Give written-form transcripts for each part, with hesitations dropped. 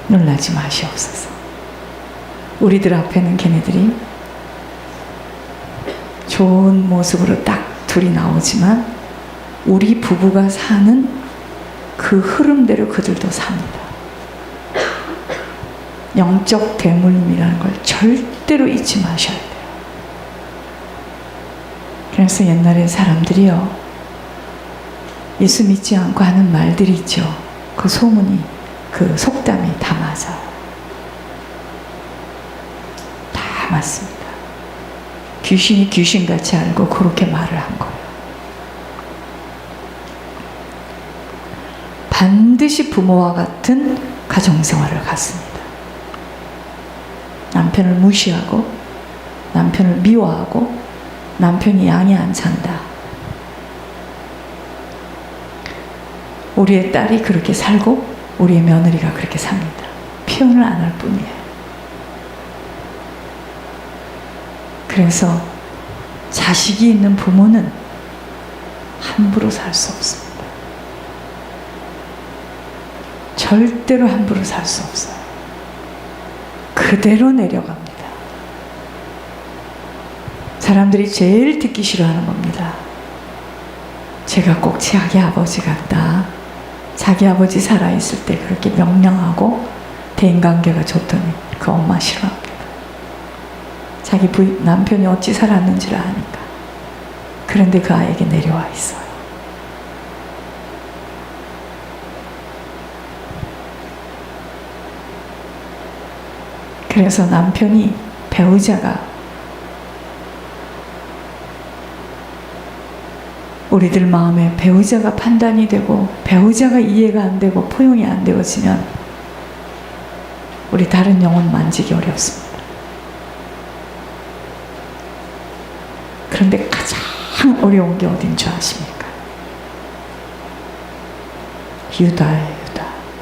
놀라지 마시옵소서. 우리들 앞에는 걔네들이 좋은 모습으로 딱 둘이 나오지만 우리 부부가 사는 그 흐름대로 그들도 삽니다. 영적 대물림이라는 걸 절대로 잊지 마셔야 돼요. 그래서 옛날에 사람들이요, 예수 믿지 않고 하는 말들이 있죠. 그 소문이, 그 속담이 다 맞아요. 다 맞습니다. 귀신이 귀신같이 알고 그렇게 말을 한 거예요. 반드시 부모와 같은 가정생활을 갖습니다. 남편을 무시하고 남편을 미워하고 남편이 양이 안 찬다. 우리의 딸이 그렇게 살고 우리의 며느리가 그렇게 삽니다. 표현을 안 할 뿐이에요. 그래서 자식이 있는 부모는 함부로 살 수 없습니다. 절대로 함부로 살 수 없어요. 그대로 내려갑니다. 사람들이 제일 듣기 싫어하는 겁니다. 제가 꼭 자기 아버지 같다. 자기 아버지 살아있을 때 그렇게 명령하고 대인관계가 좋더니 그 엄마 싫어합니다. 자기 남편이 어찌 살았는지를 아니까. 그런데 그 아이에게 내려와 있어요. 그래서 남편이, 배우자가 우리들 마음에 배우자가 판단이 되고 배우자가 이해가 안 되고 포용이 안 되어지면 우리 다른 영혼 만지기 어렵습니다. 그런데 가장 어려운 게 어딘 줄 아십니까? 유다예요.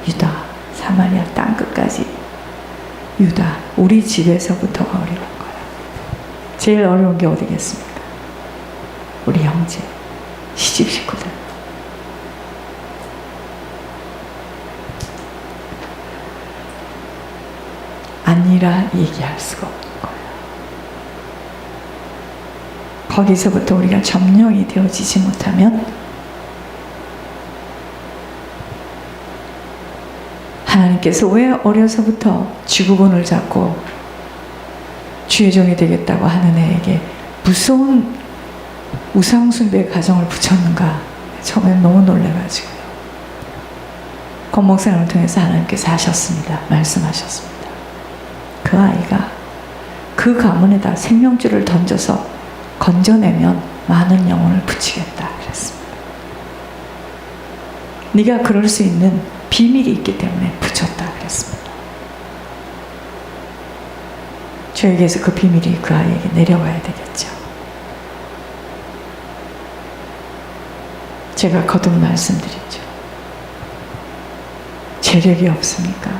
유다. 사마리아 땅끝까지 유다. 우리 집에서부터가 어려운 거예요. 제일 어려운 게 어디겠습니까? 우리 형제, 시집 식구들. 아니라 얘기할 수가 없는 거예요. 거기서부터 우리가 점령이 되어지지 못하면 하나님께서 왜 어려서부터 쥐구bon을 잡고 주의 종이 되겠다고 하는 애에게 무서운 우상숭배의 가정을 붙였는가? 처음에 너무 놀래가지고요. 권목사님을 통해서 하나님께서 하셨습니다. 말씀하셨습니다. 그 아이가 그 가문에다 생명줄을 던져서 건져내면 많은 영혼을 붙이겠다 그랬습니다. 네가 그럴 수 있는 비밀이 있기 때문에 붙였다 그랬습니다. 저에게서 그 비밀이 그 아이에게 내려가야 되겠죠. 제가 거듭 말씀드리죠. 재력이 없습니까?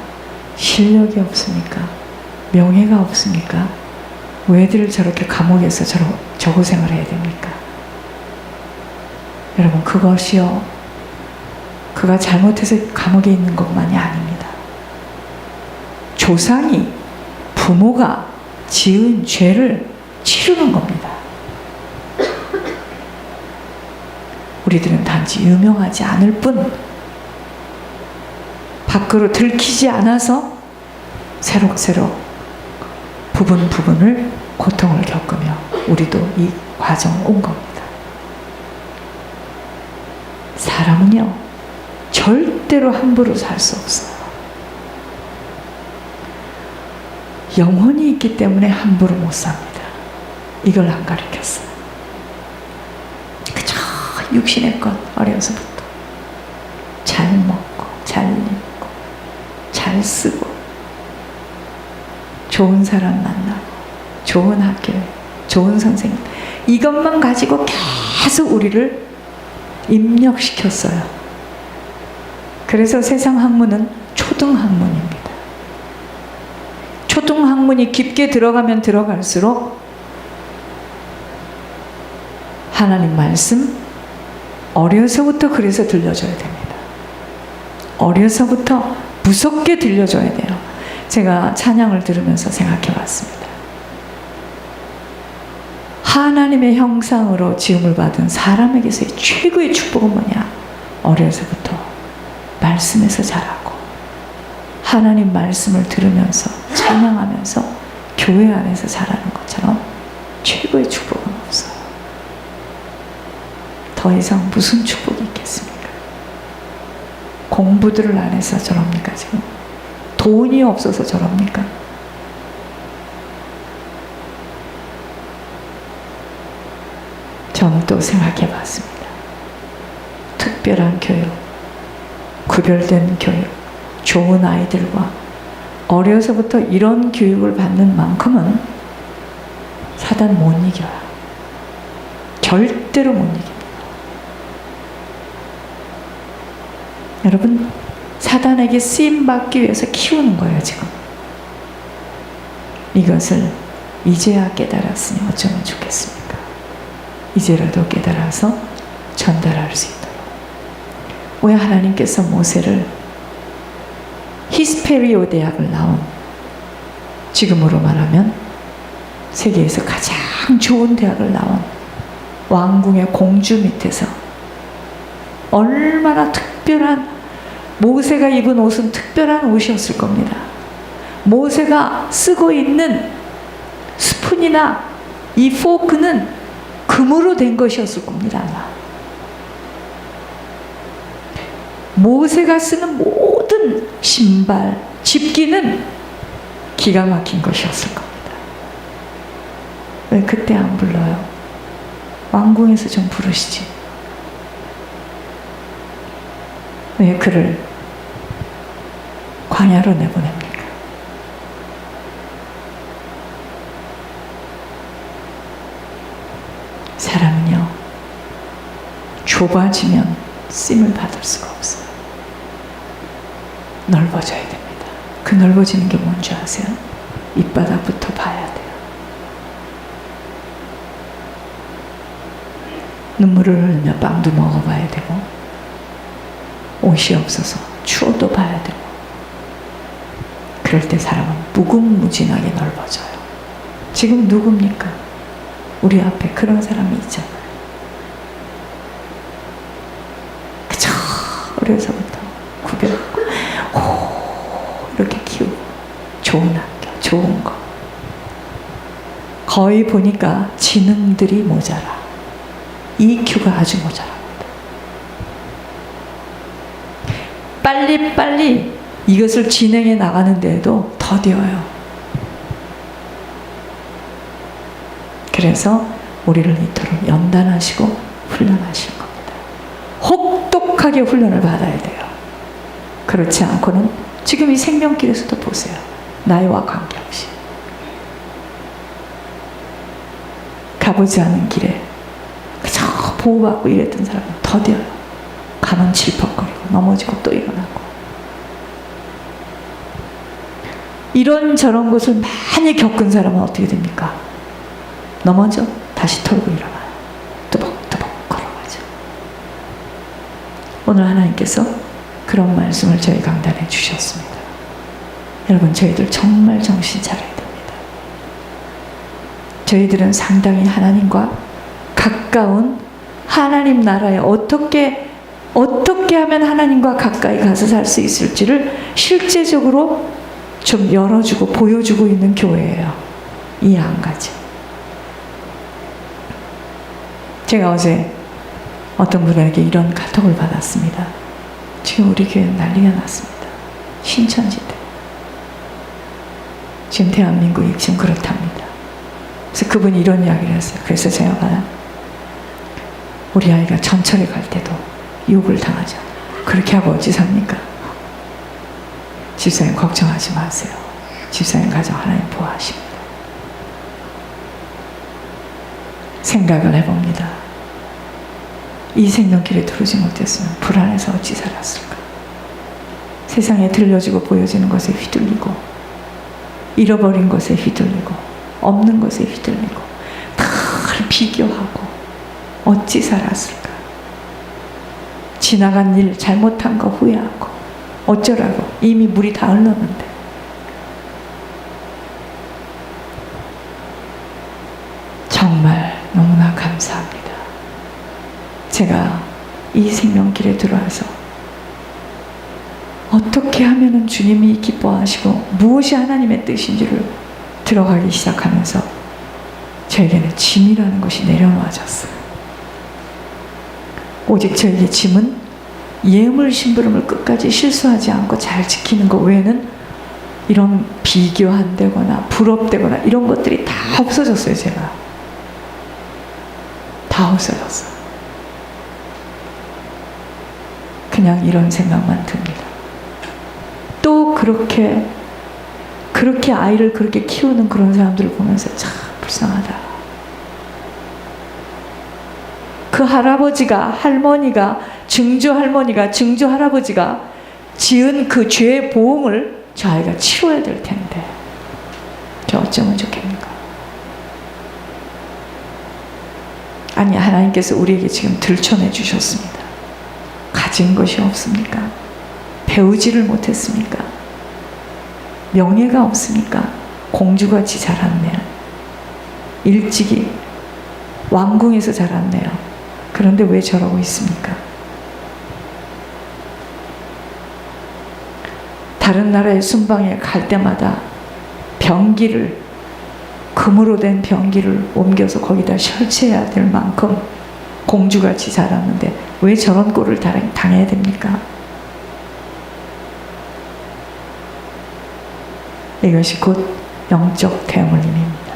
실력이 없습니까? 명예가 없습니까? 왜들 저렇게 감옥에서 저 고생을 해야 됩니까? 여러분, 그것이요, 그가 잘못해서 감옥에 있는 것만이 아닙니다. 조상이, 부모가 지은 죄를 치르는 겁니다. 우리들은 단지 유명하지 않을 뿐 밖으로 들키지 않아서 새록새록 부분을 고통을 겪으며 우리도 이 과정을 온 겁니다. 사람은요, 절대로 함부로 살 수 없어요. 영혼이 있기 때문에 함부로 못 삽니다. 이걸 안 가르쳤어요. 그저 육신의 것, 어려서부터 잘 먹고 잘 입고 잘 쓰고 좋은 사람 만나고 좋은 학교에 좋은 선생님, 이것만 가지고 계속 우리를 입력시켰어요. 그래서 세상 학문은 초등학문입니다. 초등학문이 깊게 들어가면 들어갈수록 하나님 말씀 어려서부터 그래서 들려줘야 됩니다. 어려서부터 무섭게 들려줘야 돼요. 제가 찬양을 들으면서 생각해 봤습니다. 하나님의 형상으로 지음을 받은 사람에게서의 최고의 축복은 뭐냐? 어려서부터 말씀에서 자라고 하나님 말씀을 들으면서 찬양하면서 교회 안에서 자라는 것처럼 최고의 축복은 없어요. 더 이상 무슨 축복이 있겠습니까? 공부들을 안 해서 저럽니까 지금? 돈이 없어서 저럽니까? 저는 또 생각해 봤습니다. 특별한 교육, 구별된 교육, 좋은 아이들과 어려서부터 이런 교육을 받는 만큼은 사단 못 이겨요. 절대로 못 이깁니다. 여러분, 사단에게 쓰임받기 위해서 키우는 거예요, 지금. 이것을 이제야 깨달았으니 어쩌면 좋겠습니까? 이제라도 깨달아서 전달할 수 있도록. 왜 하나님께서 모세를 히스페리오 대학을 나온, 지금으로 말하면 세계에서 가장 좋은 대학을 나온 왕궁의 공주 밑에서 얼마나 특별한, 모세가 입은 옷은 특별한 옷이었을 겁니다. 모세가 쓰고 있는 스푼이나 이 포크는 금으로 된 것이었을 겁니다. 아마. 모세가 쓰는 모든 신발, 집기는 기가 막힌 것이었을 겁니다. 왜 그때 안 불러요? 왕궁에서 좀 부르시지. 왜 그를 광야로 내보냅니까? 사람은요, 좁아지면 쓰임을 받을 수가 없어요. 넓어져야 됩니다. 그 넓어지는 게 뭔지 아세요? 밑바닥부터 봐야 돼요. 눈물을 흘리며 빵도 먹어봐야 되고, 옷이 없어서 추워도 봐야 되고, 그럴 때 사람은 무궁무진하게 넓어져요. 지금 누굽니까? 우리 앞에 그런 사람이 있잖아요. 그저 어려서부터 구별하고 이렇게 키우고, 좋은 학교, 좋은 거. 거의 보니까 지능들이 모자라. EQ가 아주 모자랍니다. 빨리빨리 이것을 진행해 나가는데도 더뎌요. 그래서 우리를 이토록 연단하시고 훈련하시는 겁니다. 혹독하게 훈련을 받아야 돼요. 그렇지 않고는 지금 이 생명길에서도 보세요. 나이와 관계없이 가보지 않은 길에 그저 보호받고 이랬던 사람은 더뎌요. 가면 질퍽거리고 넘어지고 또 일어나고. 이런저런 것을 많이 겪은 사람은 어떻게 됩니까? 넘어져 다시 털고 일어나요. 또박또박 걸어가죠. 오늘 하나님께서 그런 말씀을 저희 강단에 주셨습니다. 여러분, 저희들 정말 정신 차려야 됩니다. 저희들은 상당히 하나님과 가까운, 하나님 나라에 어떻게 하면 하나님과 가까이 가서 살 수 있을지를 실제적으로 좀 열어주고 보여주고 있는 교회예요. 이해 안 가죠? 제가 어제 어떤 분에게 이런 카톡을 받았습니다. 지금 우리 교회는 난리가 났습니다. 신천지대. 지금 대한민국이 지금 그렇답니다. 그래서 그분이 이런 이야기를 했어요. 그래서 제가 봐요. 우리 아이가 전철에 갈 때도 욕을 당하죠. 그렇게 하고 어찌 삽니까? 집사님 걱정하지 마세요. 집사님 가정 하나님 보호하십니다. 생각을 해봅니다. 이 생명길에 들어오지 못했으면 불안해서 어찌 살았을까? 세상에 들려지고 보여지는 것에 휘둘리고, 잃어버린 것에 휘둘리고, 없는 것에 휘둘리고, 늘 비교하고 어찌 살았을까? 지나간 일, 잘못한 거 후회하고, 어쩌라고. 이미 물이 다 흘렀는데. 정말 너무나 감사합니다. 제가 이 생명길에 들어와서 어떻게 하면은 주님이 기뻐하시고 무엇이 하나님의 뜻인지를 들어가기 시작하면서 저에게는 짐이라는 것이 내려놓아졌어요. 오직 저에게 짐은 예물 심부름을 끝까지 실수하지 않고 잘 지키는 것 외에는 이런 비교한다거나 부럽다거나 이런 것들이 다 없어졌어요. 제가 다 없어졌어요. 그냥 이런 생각만 듭니다. 또 그렇게 아이를 그렇게 키우는 그런 사람들을 보면서 참 불쌍하다. 그 할아버지가, 할머니가, 증조 할머니가, 증조 할아버지가 지은 그 죄의 보응을 저 아이가 치러야 될 텐데 저 어쩌면 좋겠는가. 아니, 하나님께서 우리에게 지금 들춰내 주셨습니다. 가진 것이 없습니까? 배우지를 못했습니까? 명예가 없습니까? 공주같이 자랐네요. 일찍이 왕궁에서 자랐네요. 그런데 왜 저러고 있습니까? 다른 나라의 순방에 갈 때마다 병기를, 금으로 된 병기를 옮겨서 거기다 설치해야 될 만큼 공주같이 자랐는데 왜 저런 꼴을 당해야 됩니까? 이것이 곧 영적 대물림입니다.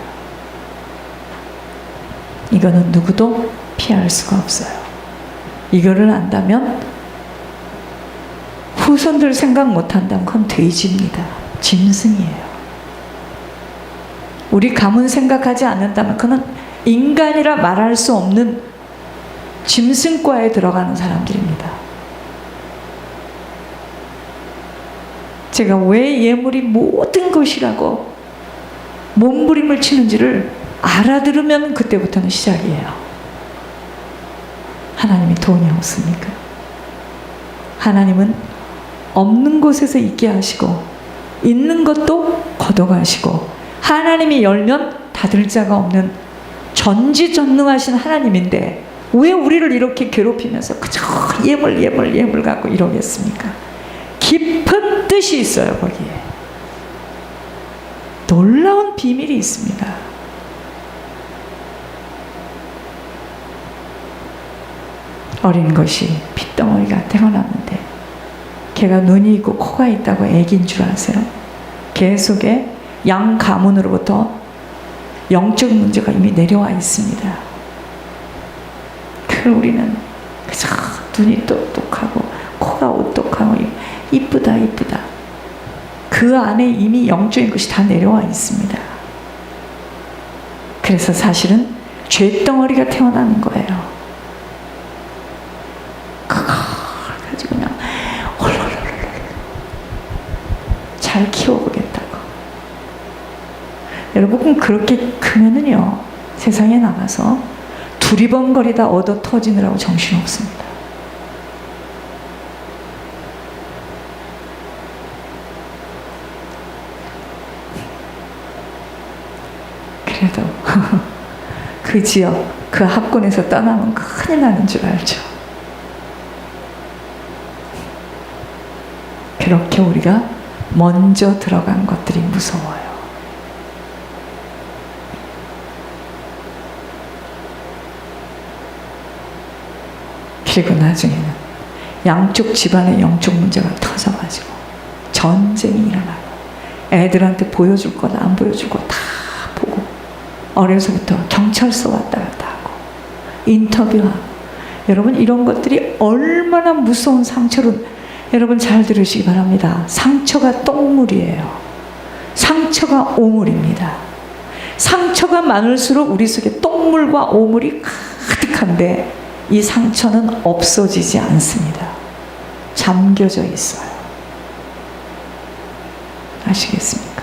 이거는 누구도 피할 수가 없어요. 이거를 안다면, 후손들 생각 못한다면 그건 돼지입니다. 짐승이에요. 우리 가문 생각하지 않는다면 그는 인간이라 말할 수 없는 짐승과에 들어가는 사람들입니다. 제가 왜 예물이 모든 것이라고 몸부림을 치는지를 알아들으면 그때부터는 시작이에요. 하나님이 돈이 없습니까? 하나님은 없는 곳에서 있게 하시고 있는 것도 걷어가시고, 하나님이 열면 닫을 자가 없는 전지전능하신 하나님인데 왜 우리를 이렇게 괴롭히면서 그저 예물 갖고 이러겠습니까? 깊은 뜻이 있어요. 거기에 놀라운 비밀이 있습니다. 어린 것이 핏덩어리가 태어났는데 걔가 눈이 있고 코가 있다고 애기인 줄 아세요? 걔 속에 양 가문으로부터 영적 문제가 이미 내려와 있습니다. 그걸 우리는 그저 눈이 똑똑하고 코가 오똑하고 이쁘다 그 안에 이미 영적인 것이 다 내려와 있습니다. 그래서 사실은 죄덩어리가 태어나는 거예요. 그걸 가지고 그냥 잘 키워보겠다고. 여러분, 그렇게 크면은요, 세상에 나가서 두리번거리다 얻어 터지느라고 정신없습니다. 그래도 그 지역, 그 학군에서 떠나면 큰일 나는 줄 알죠. 그렇게 우리가 먼저 들어간 것들이 무서워요. 그리고 나중에는 양쪽 집안의 영적 문제가 터져가지고 전쟁이 일어나고, 애들한테 보여줄 것 안 보여줄 것 다 보고, 어려서부터 경찰서 왔다 갔다 하고 인터뷰하고. 여러분, 이런 것들이 얼마나 무서운 상처로, 여러분 잘 들으시기 바랍니다. 상처가 똥물이에요. 상처가 오물입니다. 상처가 많을수록 우리 속에 똥물과 오물이 가득한데 이 상처는 없어지지 않습니다. 잠겨져 있어요. 아시겠습니까?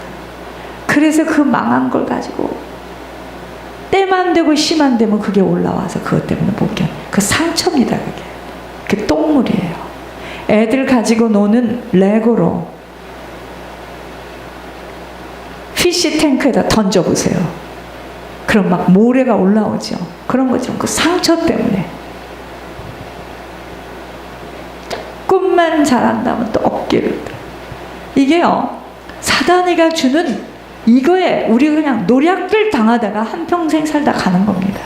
그래서 그 망한 걸 가지고 때만 되고 시만 되면 그게 올라와서 그것 때문에 못 견뎌. 그 상처입니다. 그게 똥물이에요. 애들 가지고 노는 레고로 피시 탱크에다 던져보세요. 그럼 막 모래가 올라오죠. 그런 것처럼 그 상처 때문에 조금만 잘한다면 또 어깨를 들어. 이게요, 사단이가 주는 이거에 우리가 그냥 노략질 당하다가 한평생 살다 가는 겁니다.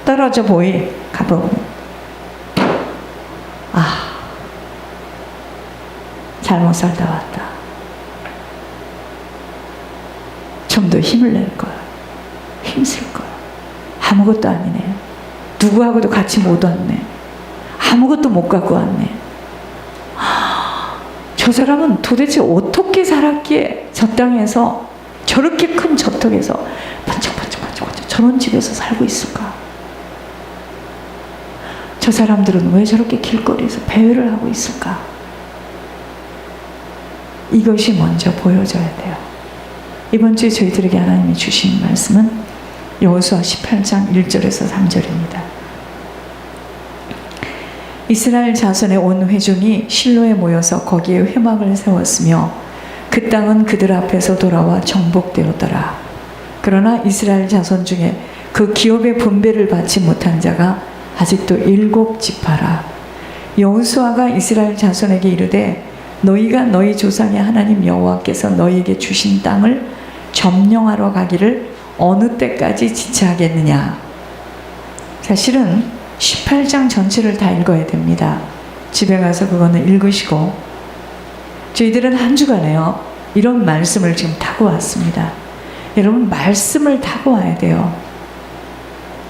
떨어져 보이 가보면 잘못 살다 왔다. 좀 더 힘을 낼 거야. 힘쓸 거야. 아무것도 아니네. 누구하고도 같이 못 왔네. 아무것도 못 갖고 왔네. 저 사람은 도대체 어떻게 살았기에 저 땅에서 저렇게 큰 저택에서 반짝반짝 저런 집에서 살고 있을까? 저 사람들은 왜 저렇게 길거리에서 배회를 하고 있을까? 이것이 먼저 보여져야 돼요. 이번 주에 저희들에게 하나님이 주신 말씀은 여호수아 18장 1절에서 3절입니다. 이스라엘 자손의 온 회중이 실로에 모여서 거기에 회막을 세웠으며 그 땅은 그들 앞에서 돌아와 정복되었더라. 그러나 이스라엘 자손 중에 그 기업의 분배를 받지 못한 자가 아직도 7지파라. 여호수아가 이스라엘 자손에게 이르되 너희가 너희 조상의 하나님 여호와께서 너희에게 주신 땅을 점령하러 가기를 어느 때까지 지체하겠느냐. 사실은 18장 전체를 다 읽어야 됩니다. 집에 가서 그거는 읽으시고, 저희들은 한 주간에요 이런 말씀을 지금 타고 왔습니다. 여러분, 말씀을 타고 와야 돼요.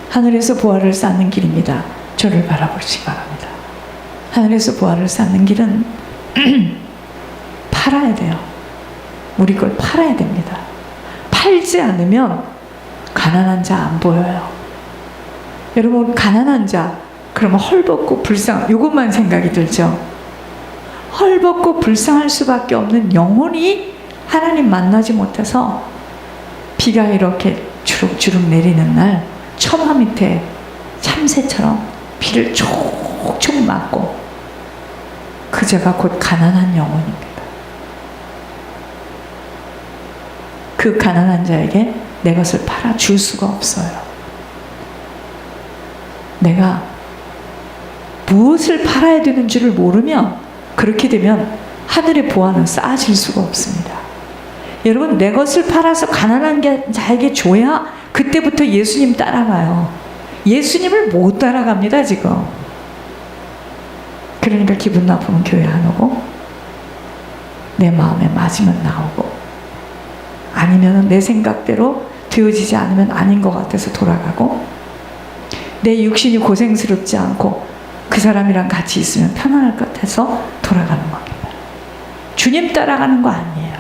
하늘에서 보화를 쌓는 길입니다. 저를 바라보시기 바랍니다. 하늘에서 보화를 쌓는 길은 팔아야 돼요. 우리 걸 팔아야 됩니다. 팔지 않으면 가난한 자 안 보여요. 여러분, 가난한 자 그러면 헐벗고 불쌍, 이것만 생각이 들죠. 헐벗고 불쌍할 수밖에 없는 영혼이 하나님 만나지 못해서 비가 이렇게 주룩주룩 내리는 날 처마 밑에 참새처럼 비를 촉촉 맞고 그 자가 곧 가난한 영혼입니다. 그 가난한 자에게 내 것을 팔아 줄 수가 없어요. 내가 무엇을 팔아야 되는 줄을 모르면, 그렇게 되면 하늘의 보화는 쌓아질 수가 없습니다. 여러분, 내 것을 팔아서 가난한 자에게 줘야 그때부터 예수님 따라가요. 예수님을 못 따라갑니다 지금. 그러니까 기분 나쁘면 교회 안 오고, 내 마음에 맞으면 나오고, 아니면 내 생각대로 되어지지 않으면 아닌 것 같아서 돌아가고, 내 육신이 고생스럽지 않고 그 사람이랑 같이 있으면 편안할 것 같아서 돌아가는 겁니다. 주님 따라가는 거 아니에요.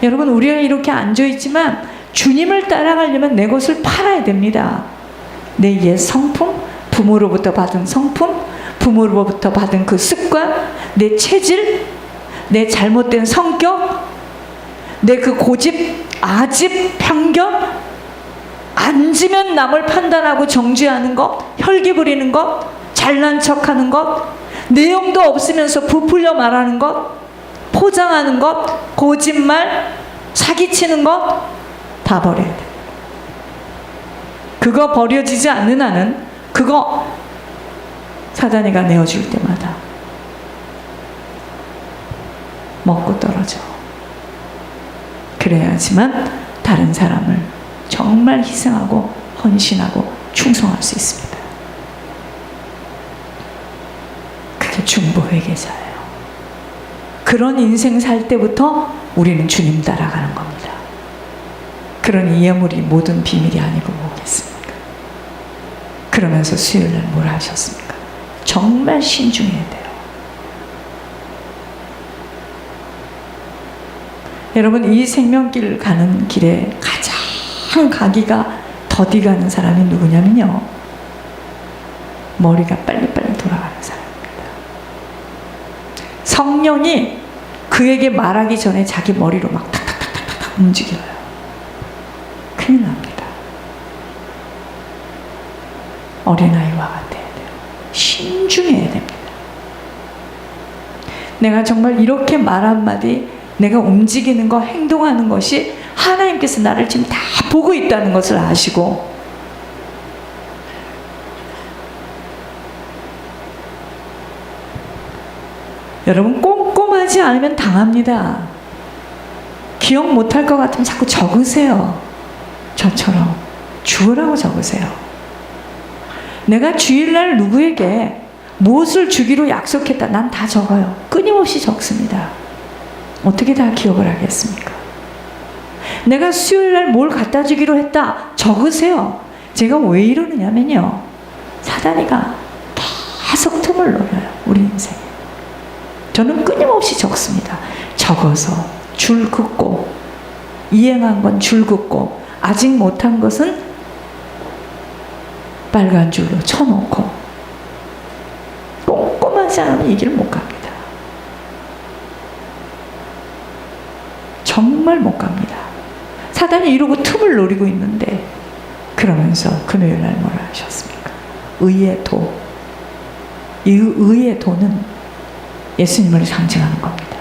여러분, 우리가 이렇게 앉아있지만 주님을 따라가려면 내 것을 팔아야 됩니다. 내 옛 성품, 부모로부터 받은 성품, 부모로부터 받은 그 습관, 내 체질, 내 잘못된 성격, 내 그 고집, 아집, 편견, 앉으면 남을 판단하고 정죄하는 것, 혈기 부리는 것, 잘난 척하는 것, 내용도 없으면서 부풀려 말하는 것, 포장하는 것, 거짓말, 사기치는 것 다 버려야 돼. 그거 버려지지 않는 한은 그거 사단이가 내어줄 때마다 먹고 떨어져. 그래야지만 다른 사람을 정말 희생하고 헌신하고 충성할 수 있습니다. 그게 중보 회개자예요. 그런 인생 살 때부터 우리는 주님 따라가는 겁니다. 그러니 예물이 모든 비밀이 아니고 뭐겠습니까? 그러면서 수요일날 뭘 하셨습니까? 정말 신중해야 돼요. 여러분, 이 생명길 가는 길에 가장 가기가 더디 가는 사람이 누구냐면요, 머리가 빨리빨리 돌아가는 사람입니다. 성령이 그에게 말하기 전에 자기 머리로 막 탁탁탁탁탁 움직여요. 큰일 납니다. 어린아이와 같아야 돼요. 신중해야 됩니다. 내가 정말 이렇게 말 한마디, 내가 움직이는 거, 행동하는 것이 하나님께서 나를 지금 다 보고 있다는 것을 아시고, 여러분 꼼꼼하지 않으면 당합니다. 기억 못할 것 같으면 자꾸 적으세요. 저처럼 주우라고 적으세요. 내가 주일날 누구에게 무엇을 주기로 약속했다, 난 다 적어요. 끊임없이 적습니다. 어떻게 다 기억을 하겠습니까? 내가 수요일날 뭘 갖다 주기로 했다, 적으세요. 제가 왜 이러느냐면요, 사단이가 계속 틈을 노려요, 우리 인생에. 저는 끊임없이 적습니다. 적어서 줄 긋고, 이행한 건 줄 긋고, 아직 못한 것은 빨간 줄로 쳐놓고, 꼼꼼하지 않으면 이 길 못 갑니다. 정말 못 갑니다. 사단이 이러고 틈을 노리고 있는데, 그러면서 금요일날 뭐라 하셨습니까? 의의 도. 이 의의 도는 예수님을 상징하는 겁니다.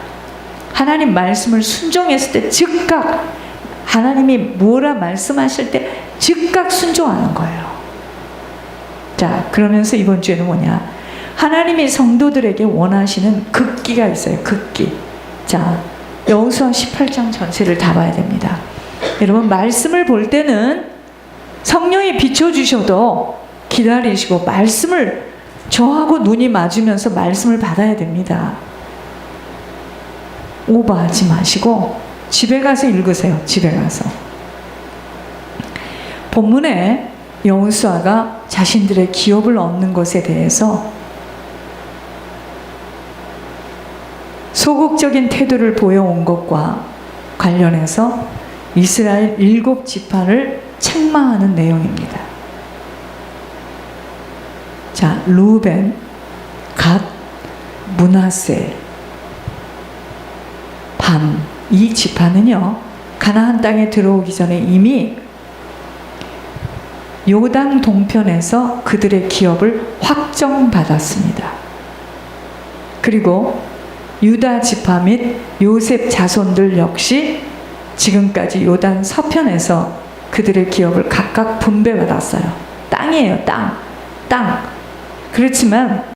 하나님 말씀을 순종했을 때 즉각, 하나님이 뭐라 말씀하실 때 즉각 순종하는 거예요. 자, 그러면서 이번 주에는 뭐냐? 하나님이 성도들에게 원하시는 극기가 있어요. 극기. 자, 여호수아 18장 전체를 다 봐야 됩니다. 여러분, 말씀을 볼 때는 성령이 비춰주셔도 기다리시고, 말씀을 저하고 눈이 맞으면서 말씀을 받아야 됩니다. 오버하지 마시고 집에 가서 읽으세요. 집에 가서. 본문에 여호수아가 자신들의 기업을 얻는 것에 대해서 소극적인 태도를 보여온 것과 관련해서 이스라엘 7지파를 책망하는 내용입니다. 자, 루벤, 갓, 므낫세, 반, 이 지파는요, 가나안 땅에 들어오기 전에 이미 요단 동편에서 그들의 기업을 확정받았습니다. 그리고 유다 지파 및 요셉 자손들 역시 지금까지 요단 서편에서 그들의 기업을 각각 분배받았어요. 땅이에요, 땅. 그렇지만